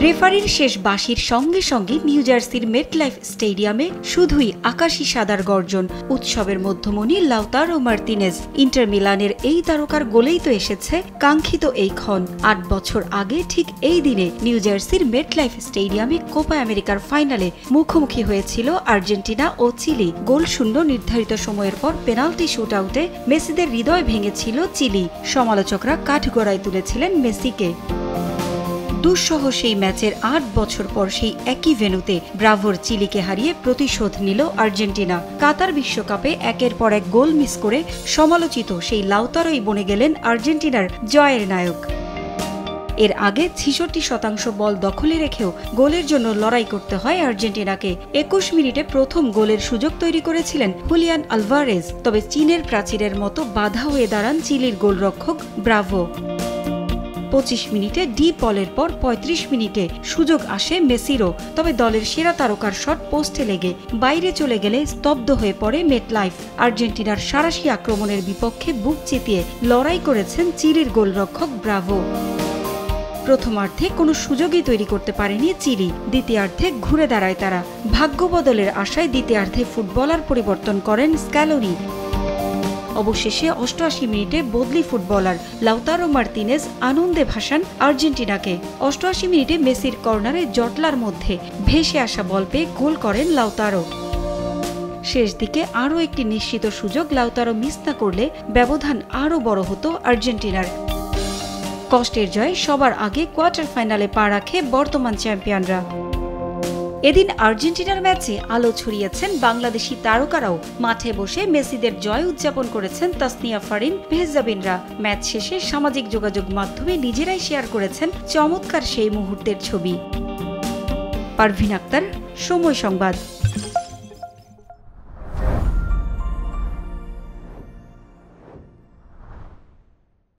রেফারির শেষ বাঁশির সঙ্গে সঙ্গে নিউ জার্সির মেটলাইফ স্টেডিয়ামে শুধুই আকাশী সাদার গর্জন। উৎসবের মধ্যমণি লাউতারো মার্তিনেজ। ইন্টার মিলানের এই তারকার গোলেই তো এসেছে কাঙ্ক্ষিত এই ক্ষণ। ৮ বছর আগে ঠিক এই দিনে নিউ জার্সির মেটলাইফ স্টেডিয়ামে কোপা আমেরিকার ফাইনালে মুখোমুখি হয়েছিল আর্জেন্টিনা ও চিলি। গোলশূন্য নির্ধারিত সময়ের পর পেনাল্টি শুটআউটে মেসিদের হৃদয় ভেঙেছিল চিলি। সমালোচকরা কাঠগড়ায় তুলেছিলেন মেসিকে। দুঃসহ সেই ম্যাচের ৮ বছর পর সেই একই ভেন্যুতে ব্রাভোর চিলিকে হারিয়ে প্রতিশোধ নিল আর্জেন্টিনা। কাতার বিশ্বকাপে একের পর এক গোল মিস করে সমালোচিত সেই লাউতারোই বনে গেলেন আর্জেন্টিনার জয়ের নায়ক। এর আগে ৬৬% বল দখলে রেখেও গোলের জন্য লড়াই করতে হয় আর্জেন্টিনাকে। ২১ মিনিটে প্রথম গোলের সুযোগ তৈরি করেছিলেন হুলিয়ান আলভারেজ, তবে চীনের প্রাচীরের মতো বাধা হয়ে দাঁড়ান চিলির গোলরক্ষক ব্রাভো। ২৫ মিনিটে ডি পলের পর ৩৫ মিনিটে সুযোগ আসে মেসিরও, তবে দলের সেরা তারকার শট পোস্টে লেগে বাইরে চলে গেলে স্তব্ধ হয়ে পড়ে মেটলাইফ। আর্জেন্টিনার সাঁড়াশি আক্রমণের বিপক্ষে বুক চিতিয়ে লড়াই করেছেন চিলির গোলরক্ষক ব্রাভো। প্রথমার্ধে কোনো সুযোগই তৈরি করতে পারেনি চিলি। দ্বিতীয়ার্ধে ঘুরে দাঁড়ায় তারা। ভাগ্য বদলের আশায় দ্বিতীয়ার্ধে ফুটবলার পরিবর্তন করেন স্ক্যালোনি। অবশেষে ৮৮ মিনিটে বদলি ফুটবলার লাউতারো মার্তিনেজ আনন্দে ভাসান আর্জেন্টিনাকে। ৮৮ মিনিটে মেসির কর্নারে জটলার মধ্যে ভেসে আসা বল পেয়ে গোল করেন লাউতারো। শেষ দিকে আরও একটি নিশ্চিত সুযোগ লাউতারো মিস না করলে ব্যবধান আরও বড় হতো আর্জেন্টিনার। কষ্টের জয় সবার আগে কোয়ার্টার ফাইনালে পা রাখে বর্তমান চ্যাম্পিয়নরা। এদিন আর্জেন্টিনার ম্যাচে আলো ছড়িয়েছেন বাংলাদেশি তারকারাও। মাঠে বসে মেসিদের জয় উদযাপন করেছেন তাসনিয়া ফারিন, মেহজাবিনরা। ম্যাচ শেষে সামাজিক যোগাযোগ মাধ্যমে নিজেরাই শেয়ার করেছেন চমৎকার সেই মুহূর্তের ছবি। পারভিন আক্তার, সময় সংবাদ।